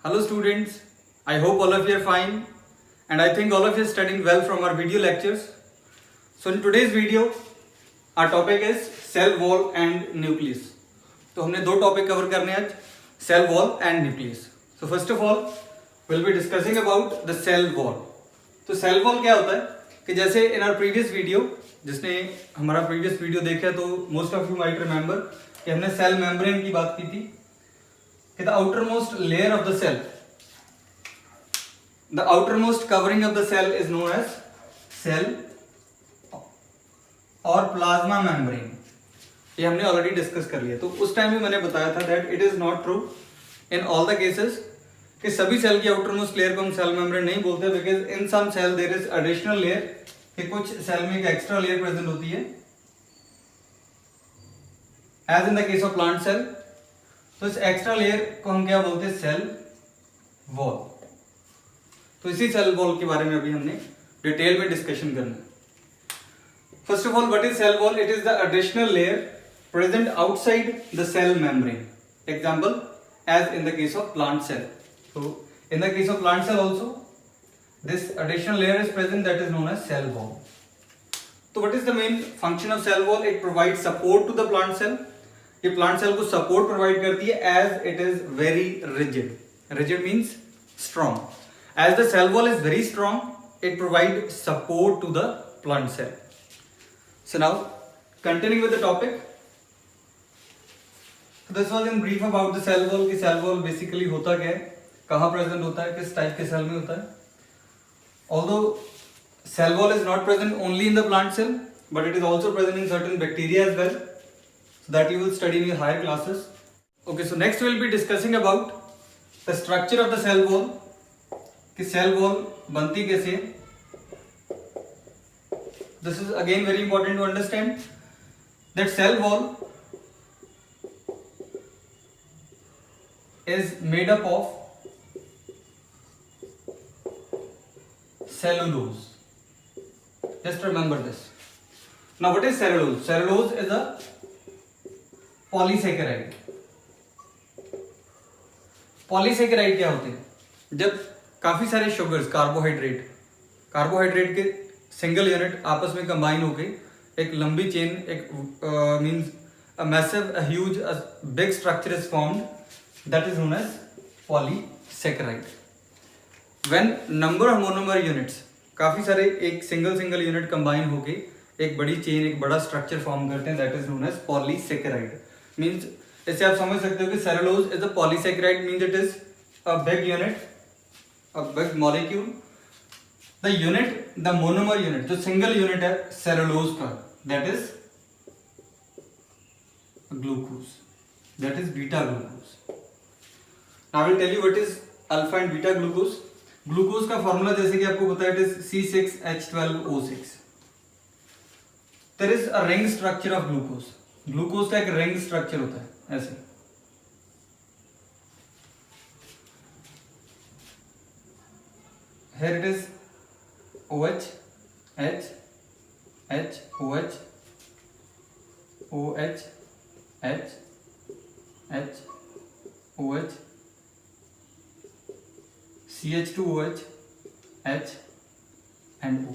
Hello students, I hope all of you are fine and I think all of you are studying well from our video lectures. So in today's video, our topic is cell wall and nucleus. तो हमने दो topic cover करने हैं आज, cell wall and nucleus. So first of all, we'll be discussing about the cell wall. तो cell wall क्या होता है कि जैसे in our previous video, जिसने हमारा previous video देखा तो most of you might remember कि हमने cell membrane की बात की थी कि the outermost layer of the cell, the outermost covering of the cell is known as cell or plasma membrane. ये हमने ऑलरेडी डिस्कस कर लिया. तो उस टाइम भी मैंने बताया था that it is not true in all the cases कि सभी सेल की आउटरमोस्ट लेयर को हम सेल मेम्ब्रेन नहीं बोलते, because in some cell there is additional layer कि कुछ सेल में एक एक्स्ट्रा लेयर प्रेजेंट होती है as in the case of plant cell. तो इस एक्स्ट्रा लेयर को हम क्या बोलते हैं? Cell wall. तो इसी सेल वॉल के बारे में अभी हमने डिटेल में डिस्कशन करना है. First of all, what is cell wall? It is the additional layer present outside the cell membrane. Example as in the case of plant cell. तो in the case of plant cell also this additional layer is present, that is known as cell wall. तो what is the main function of cell wall? It provide support to the plant cell. ये plant cell को support provide करती है as it is very rigid. Rigid means strong. As the cell wall is very strong, it provide support to the plant cell. So now continuing with the topic. This was in brief about the cell wall कि cell wall basically होता क्या है, कहां present होता है, किस type के cell में होता है. Although cell wall is not present only in the plant cell, but it is also present in certain bacteria as well, so that you will study in your higher classes. Okay, so next we will be discussing about the structure of the cell wall. कि cell wall बनती कैसे है. This is again very important to understand that cell wall is made up of cellulose. Just remember this. Now what is cellulose? Cellulose is a polysaccharide. Polysaccharide क्या होते हैं? जब काफी सारे शुगर्स, कार्बोहाइड्रेट के सिंगल यूनिट आपस में combine होके एक लंबी चेन, एक means a massive, a huge, a big structure is formed, that is known as polysaccharide. When number of monomer units, काफी सारे एक सिंगल यूनिट कंबाइन होके एक बड़ी चेन, एक बड़ा स्ट्रक्चर फॉर्म करते हैं, that is known as polysaccharide. Means इससे आप समझ सकते हो कि cellulose is a polysaccharide, means it is a big unit, a big molecule. The unit, the monomer unit, जो सिंगल यूनिट है सेलुलोज का, that is glucose, that is beta glucose. I will tell you what is alpha and beta glucose. Glucose का formula जैसे कि आपको पता है, it is C6H12O6. There is a ring structure of glucose. Glucose का एक ring structure होता है ऐसे. Here it is OH, H, H, OH, OH, H, H, OH, CH2OH, H and O.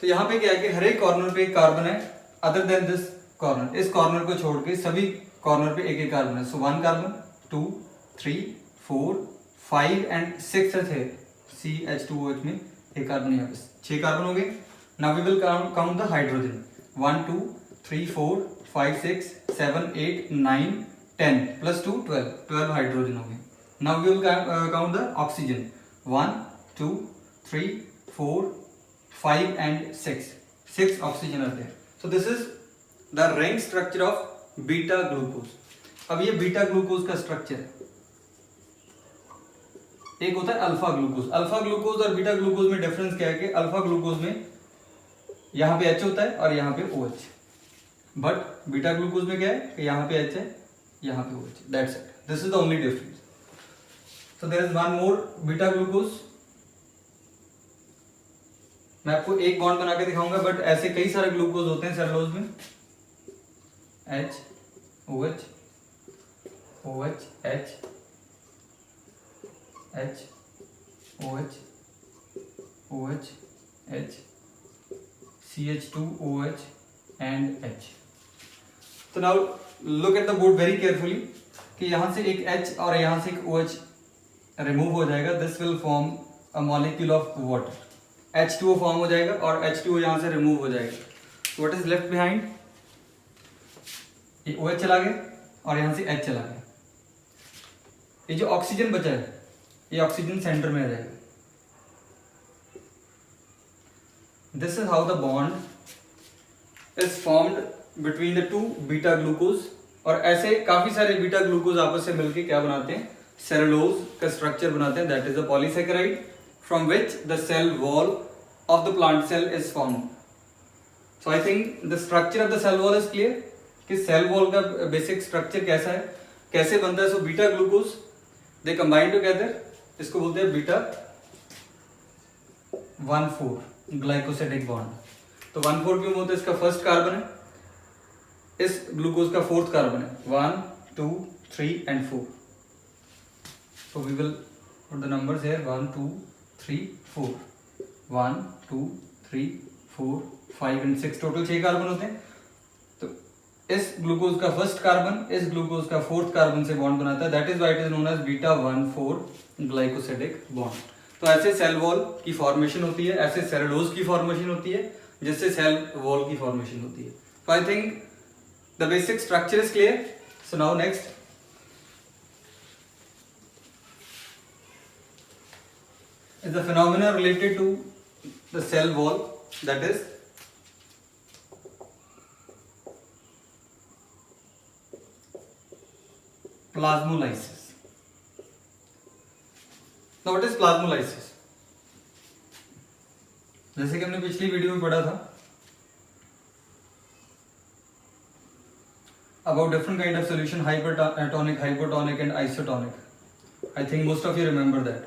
तो यहां पे क्या है कि हर एक कॉर्नर पे एक कार्बन है अदर देन दिस कॉर्नर. इस कॉर्नर को छोड़ के सभी कॉर्नर पे एक एक कार्बन है. सो 1 कार्बन, 2, 3, 4, 5 एंड 6 है. CH2OH में एक कार्बन यहाँ पे 6 कार्बन हो गए. Now we will count the hydrogen. 1, 2, 3, 4, 5, 6, 7, 8, 9, 10 plus 2 12 hydrogen हो गए. Now we will count the oxygen. 1, 2, 3, 4, 5 and 6 oxygen are there. So this is the ring structure of beta glucose. अब ये बीटा ग्लूकोज का structure है. एक होता है अल्फा ग्लूकोज. अल्फा ग्लूकोज और बीटा ग्लूकोज में डिफरेंस क्या है कि अल्फा ग्लूकोज में यहाँ पे H होता है और यहाँ पे OH, बट बीटा ग्लूकोज में क्या है कि यहाँ पे H है, यहाँ पे OH. That's it. This is the only difference. So there is one more beta glucose. मैं आपको एक बॉन्ड बना के दिखाऊंगा, बट ऐसे कई सारे ग्लूकोज होते हैं सेलुलोज में. H, OH, OH, H, H OH OH H CH2OH and H. तो now look at the board very carefully कि यहाँ से एक H और यहाँ से एक OH रिमूव हो जाएगा. This will form a molecule of water. H2O form हो जाएगा और H2O यहाँ से रिमूव हो जाएगा. What is left behind? ये OH चला गया और यहाँ से H चला गया. ये जो ऑक्सीजन बचा है ये ऑक्सीजन सेंटर में आ जाएगा. This is how the bond is formed between the two beta glucose. और ऐसे काफी सारे बीटा ग्लूकोज आपस से मिलके क्या बनाते हैं, सेलुलोज का स्ट्रक्चर बनाते हैं. That is a polysaccharide from which the cell wall of the plant cell is formed. So I think the structure of the cell wall is clear कि सेल वॉल का बेसिक स्ट्रक्चर कैसा है, कैसे बनता है. So beta glucose they combine together, इसको बोलते हैं बीटा 1,4 ग्लाइकोसिडिक बॉन्ड. तो 1,4 क्यों बोलते हैं, इसका फर्स्ट कार्बन है, इस ग्लूकोज का फोर्थ कार्बन है. 1 2 3 and 4. So we will put the numbers here. 1 2 3 4. 1 2 3 4 5 and 6 total 6 carbon होते हैं. तो इस ग्लूकोज का फर्स्ट कार्बन इस ग्लूकोज का फोर्थ कार्बन से बॉन्ड बनाता है. That is why it is known as beta 1,4 glycosidic bond. तो ऐसे सेल वॉल की फॉर्मेशन होती है, ऐसे सेलुलोज की फॉर्मेशन होती है, जिससे सेल वॉल की फॉर्मेशन होती है. तो I think the basic structure is clear. So now next is the phenomena related to the cell wall, that is plasmolysis. Now what is plasmolysis? जैसे कि हमने पिछली वीडियो में पढ़ा था about different kind of solution, hypertonic, hypotonic and isotonic. I think most of you remember that.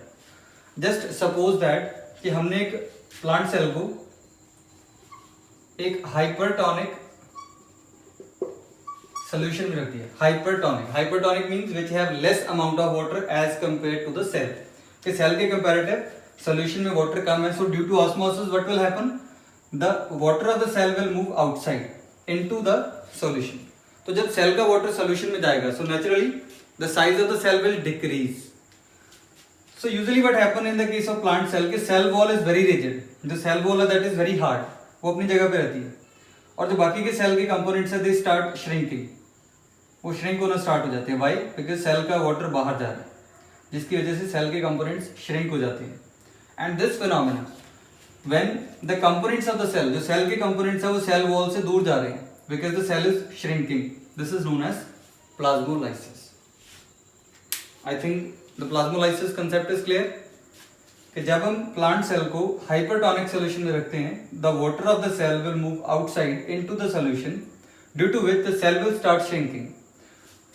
Just suppose that कि हमने एक प्लांट सेल को एक हाइपरटॉनिक सोल्यूशन में रख दिया. Hypertonic means which have less amount of water as compared to the cell. कि cell के कंपैरेटिव सोल्यूशन में वाटर कम है. So due to osmosis what will happen, the water of the cell will move outside into the solution. तो जब cell का water solution में जाएगा, so naturally the size of the cell will decrease. So usually what happen in the case of plant cell के cell wall is very rigid. जो cell wall है that is very hard, वो अपनी जगह पे रहती है. और जो बाकी के सेल के कंपोनेंट्स है दे स्टार्ट श्रिंकिंग, वो श्रिंक होना स्टार्ट हो जाते हैं. व्हाई? बिकॉज सेल का वाटर बाहर जा रहा है, जिसकी वजह से सेल के कंपोनेंट्स श्रिंक हो जाते हैं. And this phenomena when the components of the cell, जो सेल के कंपोनेंट्स है वो सेल वॉल से दूर जा रहे हैं because the cell is shrinking, this is known as plasmolysis. I think the plasmolysis concept is clear कि जब हम प्लांट सेल को हाइपरटॉनिक सोल्यूशन में रखते हैं, the water of the cell will move outside into the solution, due to which the cell will start shrinking.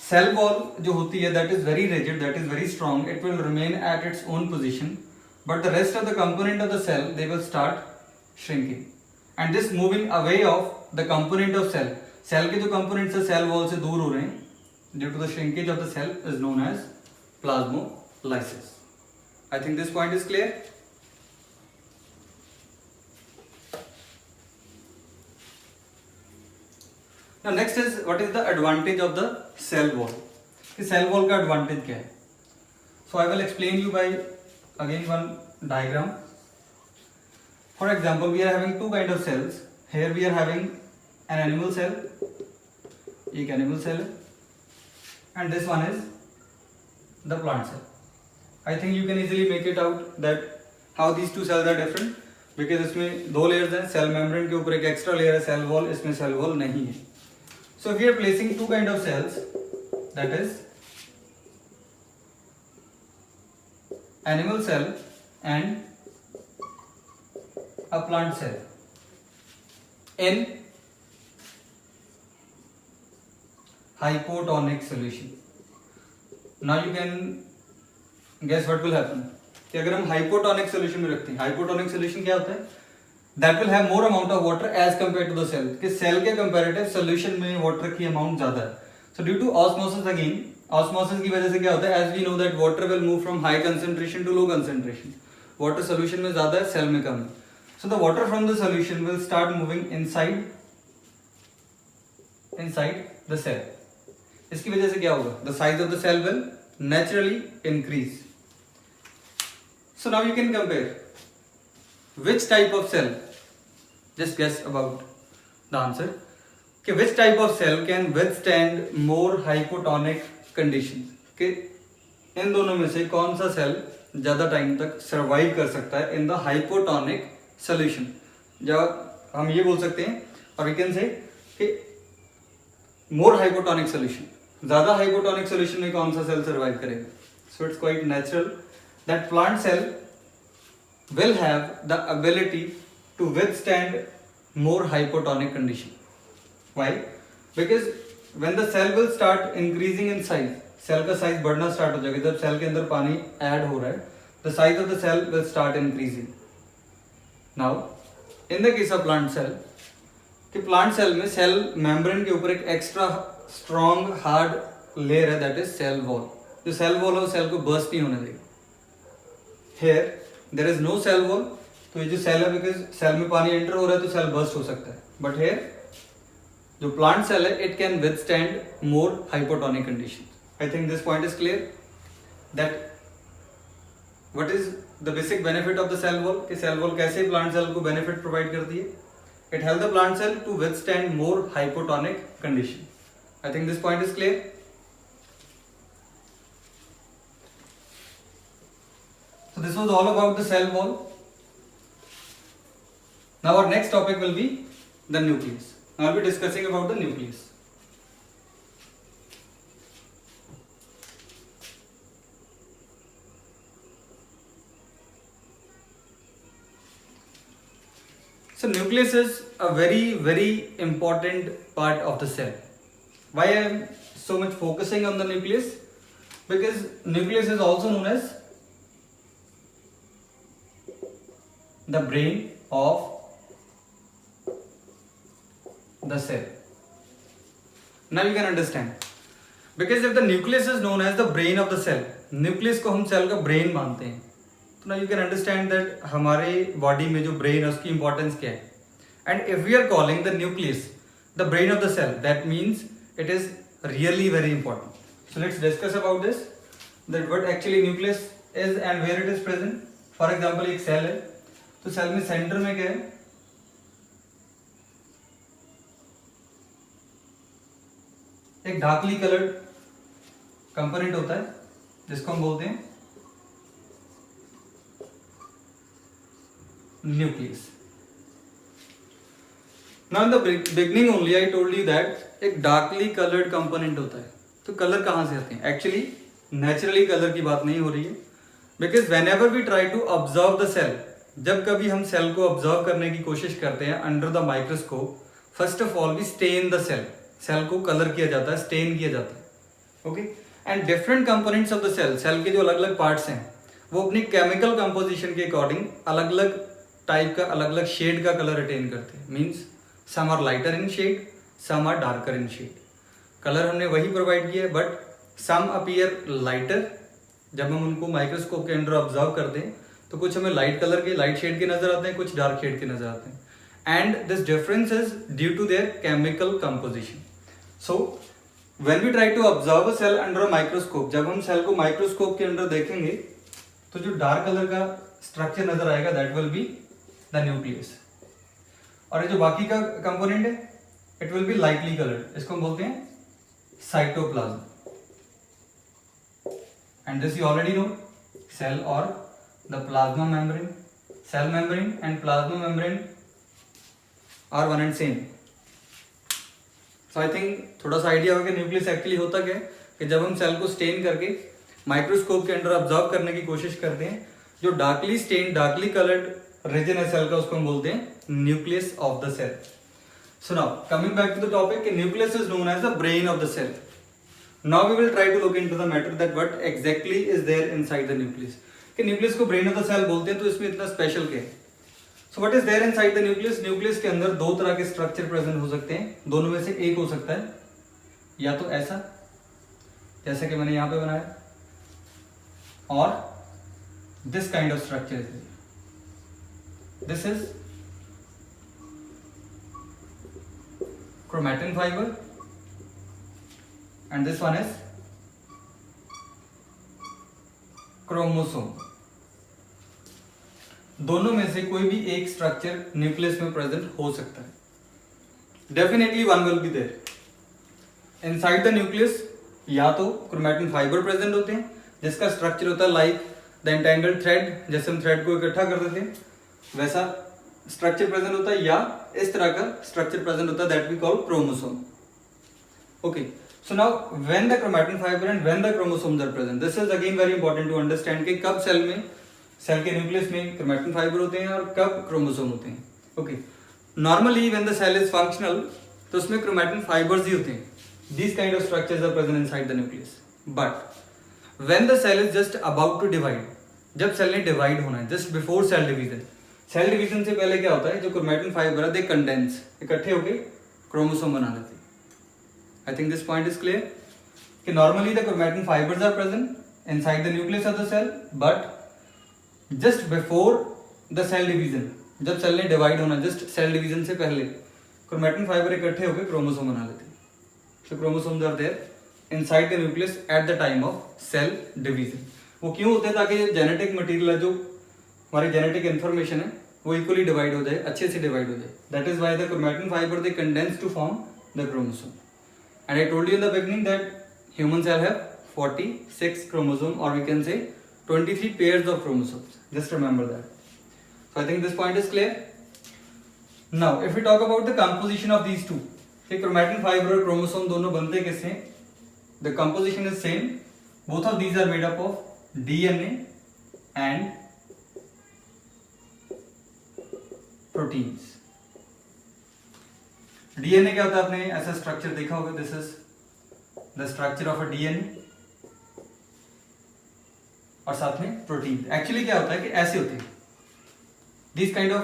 Cell wall जो होती है that is very rigid, that is very strong, it will remain at its own position, but the rest of the component of the cell they will start shrinking. And this moving away of the component of cell, cell के जो components है cell wall से दूर हो रहे हैं due to the shrinkage of the cell is known as plasmolysis. I think this point is clear. Now next is what is the advantage of the cell wall. कि cell wall का advantage क्या है? So I will explain you by again one diagram. For example, we are having two kind of cells. Here we are having an animal cell, एक animal cell है, and this one is the plant cell. I think you can easily make it out that how these two cells are different, because इसमें दो layers हैं. cell membrane के ऊपर एक extra layer है cell wall, इसमें cell wall नहीं है. So if we are placing two kind of cells, that is animal cell and a plant cell in hypotonic solution. Now you can guess what will happen. कि अगर हम hypotonic solution में रखते हैं, hypotonic solution क्या होता है? That will have more amount of water as compared to the cell. कि cell के comparative solution में water की amount ज़्यादा है. So due to osmosis again, osmosis की वजह से क्या होता है, as we know that water will move from high concentration to low concentration. Water solution में ज्यादा है, सेल में कम है. So the water from the solution will start moving inside the cell. इसकी वजह से क्या होगा, the size of the cell will naturally increase. So now you can compare which type of cell, just guess about the answer, कि which type of cell can withstand more hypotonic condition. कि इन दोनों में से कौन सा cell ज्यादा time तक सर्वाइव कर सकता है इन द हाइपोटोनिक सोल्यूशन. जब हम ये बोल सकते हैं, और वी कैन से कि मोर हाइपोटोनिक सोल्यूशन, ज्यादा हाइपोटोनिक सोल्यूशन में कौन सा सेल सर्वाइव करेगा. So it's quite natural that plant cell will have the ability to withstand more hypotonic condition. Why? Because when the cell will start increasing in size, cell का size बढ़ना start हो जाएगा. जब cell के अंदर पानी add हो रहा है, the size of the cell will start increasing. Now, in the case of plant cell, कि प्लांट सेल में सेल मेम्ब्रेन के ऊपर एक एक्स्ट्रा स्ट्रॉन्ग हार्ड लेयर है, दैट इज सेल वॉल. जो सेल वॉल है वो सेल को बर्स्ट नहीं होने देगा. Here there is no cell wall, तो ये जो सेल है, बिकॉज सेल में पानी एंटर हो रहा है तो सेल बर्स्ट हो सकता है. बट here जो प्लांट सेल है, it can withstand more hypotonic condition. I think this point is clear that what is the basic benefit of the cell wall. कि सेल वॉल कैसे प्लांट सेल को benefit provide करती है. It help the plant cell to withstand more hypotonic condition. I think this point is clear. So this was all about the cell wall. Now our next topic will be the nucleus. Now I'll be discussing about the nucleus. So nucleus is a very important part of the cell. Why I am so much focusing on the nucleus? Because nucleus is also known as the brain of the cell. Now you can understand, because if the nucleus is known as the brain of the cell, nucleus को हम cell का brain मानते हैं, तो now you can understand that हमारे body में जो brain है उसकी इंपॉर्टेंस क्या है. And if we are calling the nucleus the brain of the cell, that means it is really very important. So let's discuss about this, that what actually nucleus is and where it is present. For example, एक cell है, तो cell में centre में क्या है, एक darkly coloured component होता है जिसको हम बोलते हैं nucleus. Now in the beginning only I told you that एक डार्कली कलर्ड कंपोनेंट होता है. तो कलर कहां से आते हैं? एक्चुअली नेचुरली कलर की बात नहीं हो रही है, because whenever we try to observe the cell, जब कभी हम सेल को ऑब्जर्व करने की कोशिश करते हैं under the microscope, first of all we stain the cell. Cell को कलर किया जाता है, स्टेन किया जाता है. Okay. And different components of the cell, cell के जो अलग अलग पार्ट्स हैं वो अपनी केमिकल कंपोजिशन के अकॉर्डिंग अलग अलग टाइप का, अलग अलग शेड का कलर अटेन करते हैं. Means some are lighter in shade, some are darker in shade. Colour हमने वही प्रोवाइड किया है, बट सम अपीयर लाइटर. जब हम उनको माइक्रोस्कोप के अंडर ऑब्जर्व करते हैं तो कुछ हमें लाइट कलर के, लाइट शेड के नजर आते हैं, कुछ डार्क शेड के नजर आते हैं. And this difference is due to their chemical composition. So when we try to observe a cell under a microscope, जब हम सेल को माइक्रोस्कोप के अंदर देखेंगे तो जो डार्क कलर का स्ट्रक्चर नजर आएगा, that will be the nucleus. और ये जो बाकी का कंपोनेंट है, it will be lightly coloured, इसको हम बोलते हैं cytoplasm. And this you already know, cell और the plasma membrane, cell membrane and plasma membrane are one and same. So I think थोड़ा सा आइडिया होगा कि न्यूक्लियस एक्चुअली होता क्या है. कि जब हम सेल को स्टेन करके माइक्रोस्कोप के अंदर ऑब्जर्व करने की कोशिश करते हैं, जो darkly stain, darkly coloured region है सेल का, उसको हम बोलते हैं nucleus of the cell. So now coming back to the topic, कि nucleus is known as the brain of the cell. Now we will try to look into the matter that what exactly is there inside the nucleus. कि nucleus को brain of the cell बोलते हैं, तो इसमें इतना special क्या है? So what is there inside the nucleus? Nucleus के अंदर दो तरह के स्ट्रक्चर प्रेजेंट हो सकते हैं. दोनों में से एक हो सकता है या तो ऐसा जैसे कि मैंने यहाँ पे बनाया, और this kind of structure is, this is chromatin fiber and this one is chromosome. दोनों में से कोई भी एक स्ट्रक्चर न्यूक्लियस में प्रेजेंट हो सकता है. Definitely one will be there inside the nucleus. या तो क्रोमैटिन फाइबर प्रेजेंट होते हैं जिसका स्ट्रक्चर होता है लाइक द एंटेंगल्ड थ्रेड, जैसे हम थ्रेड को इकट्ठा कर देते हैं वैसा स्ट्रक्चर प्रेजेंट होता है, या इस तरह का स्ट्रक्चर प्रेजेंट होता है that we call chromosome. Okay, so now when the chromatin fibre and when the chromosomes are present, this is again very important to understand कि कब सेल के न्यूक्लियस में क्रोमैटिन फाइबर होते हैं और कब क्रोमोसोम होते हैं. Okay, normally when the cell is functional तो उसमें क्रोमैटिन फाइबर्स ही होते हैं. These kind of structures are present inside the nucleus. But when the cell is just about to divide, जब सेल ने डिवाइड होना है, just before cell division, cell division से पहले क्या होता है, जो क्रोमैटिन फाइबर है दे कंडेंस, इकट्ठे होके क्रोमोसोम बना लेते हैं. I think this point is clear कि normally the chromatin fibres are present inside the nucleus of the cell, but just before the cell division, जब सेल ने डिवाइड होना, जस्ट सेल डिवीजन से पहले क्रोमैटिन फाइबर इकट्ठे होकर chromosome बना लेते हैं. So chromosomes are there inside the nucleus at the time of cell division. वो क्यों होते हैं, ताकि जेनेटिक मटेरियल है, जो हमारी जेनेटिक इन्फॉर्मेशन है, वो इक्वली डिवाइड हो जाए, अच्छे से डिवाइड हो जाए. That is why the chromatin fibre they condense to form the chromosome. And I told you in the beginning that human cell have 46 chromosome, or we can say 23 pairs of chromosomes. Just remember that. So I think this point is clear. Now if we talk about the composition of these two, कि chromatin fiber और chromosome दोनों बनते किससे? The composition is same. Both of these are made up of DNA and proteins. DNA क्या होता है, आपने ऐसा स्ट्रक्चर देखा होगा. This is the structure of a DNA और साथ में प्रोटीन. एक्चुअली क्या होता है कि ऐसे होते हैं, this kind of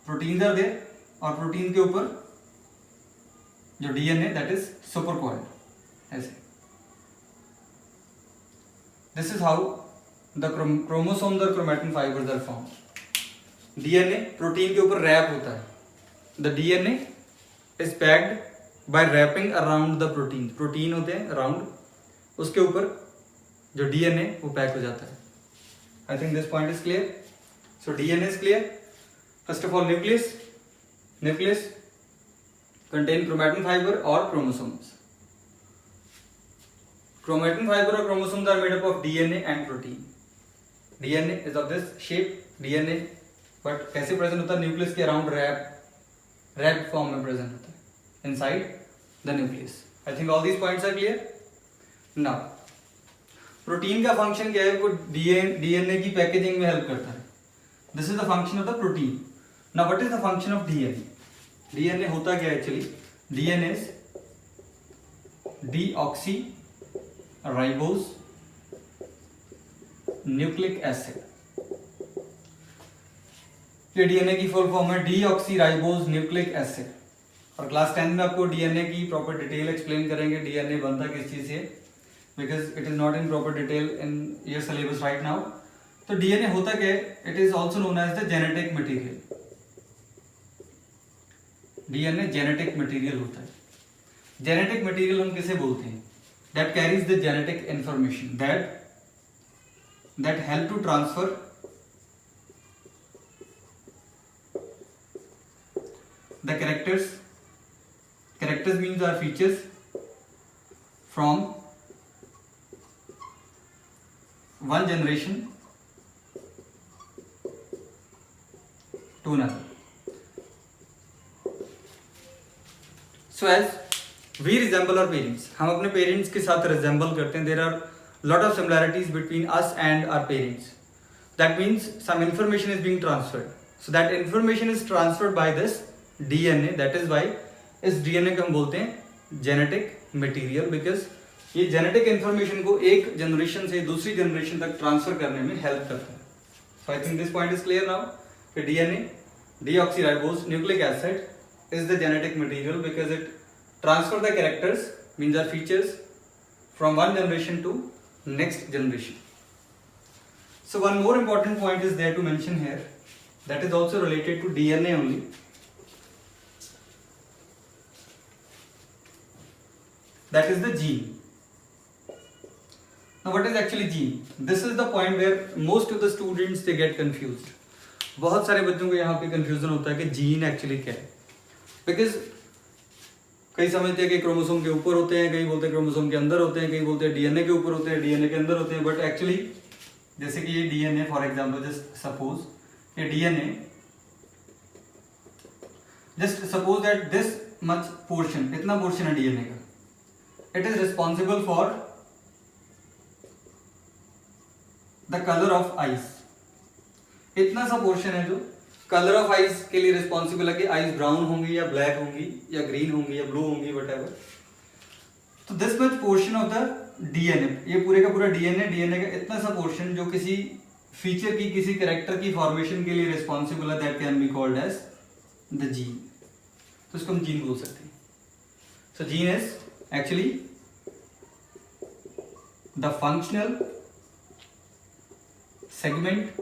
proteins are there, और प्रोटीन के ऊपर जो DNA that is super coiled ऐसे. This is how the chromosomes और chromatin fibres are formed. DNA protein के ऊपर रैप होता है. The DNA is packed by wrapping around the protein. Protein होते हैं अराउंड, उसके ऊपर जो DNA वो पैक हो जाता है. I think this point is clear. So DNA is clear. First of all nucleus contain chromatin fibre और क्रोमोसोम्स. क्रोमैटिन फाइबर और chromosomes are made up of DNA and protein. DNA is of this shape. DNA but कैसे present होता है, nucleus के around wrap form में present होता है inside the nucleus. I think all these points are clear. Now protein का function क्या है, वो DNA की पैकेजिंग में हेल्प करता है. This is the function of the protein. Now what is the function of DNA? DNA होता क्या है actually? DNA is deoxy ribose nucleic acid. ये DNA की फुल फॉर्म है डीऑक्सी राइबोज न्यूक्लिक एसिड. और क्लास 10 में आपको DNA की प्रॉपर डिटेल एक्सप्लेन करेंगे. DNA बनता किस चीज से, because it is not in proper detail in your syllabus right now. तो DNA होता क्या है? It is also known as the genetic material. DNA genetic material होता है. Genetic material हम किसे बोलते हैं? That carries the genetic information that help to transfer the characters. Characters means are features from one generation to another. So as we resemble our parents, हम अपने parents के साथ resemble करते हैं. There are lot of similarities between us and our parents. That means some information is being transferred. So that information is transferred by this DNA. That is why इस DNA को हम बोलते हैं genetic material, because ये genetic information को एक generation से दूसरी जनरेशन तक ट्रांसफर करने में हेल्प करता है. So I think this point is clear now कि DNA deoxyribose nucleic acid is the genetic material because it transfer the characters means or features from one generation to next generation. So one more important point is there to mention here, that is also related to DNA only. That is the gene. Now what is actually gene? This is the point where most of the students they get confused. बहुत सारे बच्चों को यहाँ पे confusion होता है कि gene actually क्या है, because कई समझते हैं कि क्रोमोसोम के ऊपर होते हैं, कई बोलते हैं क्रोमोसोम के अंदर होते हैं, कई बोलते हैं डीएनए के ऊपर होते हैं, डीएनए के अंदर होते हैं, बट एक्चुअली जैसे कि ये DNA for example, just suppose ये DNA, just suppose that this much portion, इतना पोर्शन है डीएनए का, it is responsible for the colour of eyes. इतना सा पोर्शन है जो कलर ऑफ आइज के लिए रिस्पॉन्सिबल है कि आइज ब्राउन होंगी या ब्लैक होंगी या ग्रीन होंगी या ब्लू होंगी, व्हाटएवर. तो this much portion of the DNA, ये पूरे का पूरा डीएनए का इतना सा पोर्शन जो किसी फीचर की, किसी कैरेक्टर की फॉर्मेशन के लिए रिस्पॉन्सिबल है, that can be called as the gene. तो इसको हम जीन बोल सकते हैं. So gene is actually the functional segment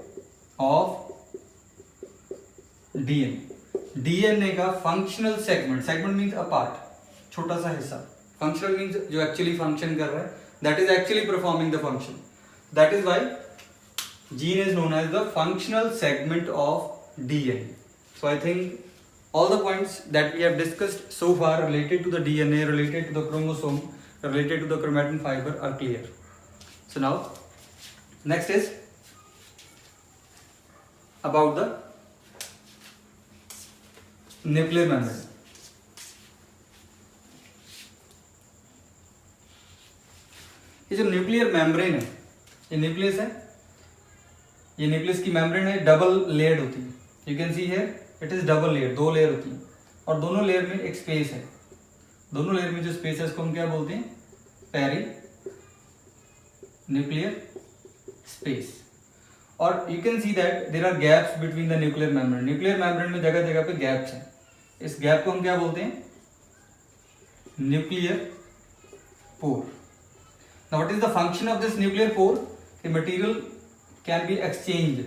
of DNA. DNA का functional segment, segment means a part, छोटा सा हिस्सा. फंक्शनल मीन्स जो एक्चुअली फंक्शन कर रहा है, that is actually performing the function. That is why gene is known as the functional segment of DNA. So I think all the points that we have discussed so far related to the DNA, related to the chromosome, related to the chromatin fiber are clear. So now next is about the nuclear membrane. ये जो nuclear membrane है, ये nucleus है, ये nucleus की membrane है, double layered होती है. You can see here it is double layer, दो लेयर होती है, और दोनों लेयर में एक स्पेस है. दोनों लेयर में जो स्पेस है उसको हम क्या बोलते हैं? Perinuclear space. और you can see that there are gaps between the nuclear membrane. Nuclear membrane में जगह जगह पे गैप्स हैं. इस गैप को हम क्या बोलते हैं? Nuclear pore. Now what is the function of this nuclear pore? कि material can be exchanged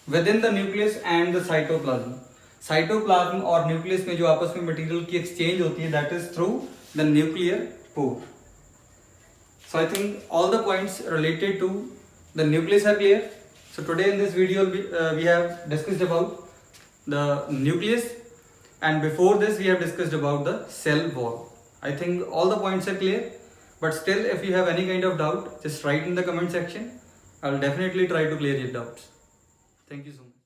within the nucleus and the cytoplasm. Cytoplasm और न्यूक्लियस में जो आपस में मटेरियल की एक्सचेंज होती है, that is through the nuclear pore. So I think all the points related to the nucleus are clear. So today in this video we have discussed about the nucleus, and before this we have discussed about the cell wall. I think all the points are clear, but still if you have any kind of doubt, just write in the comment section. I'll definitely try to clear your doubts. Thank you so much.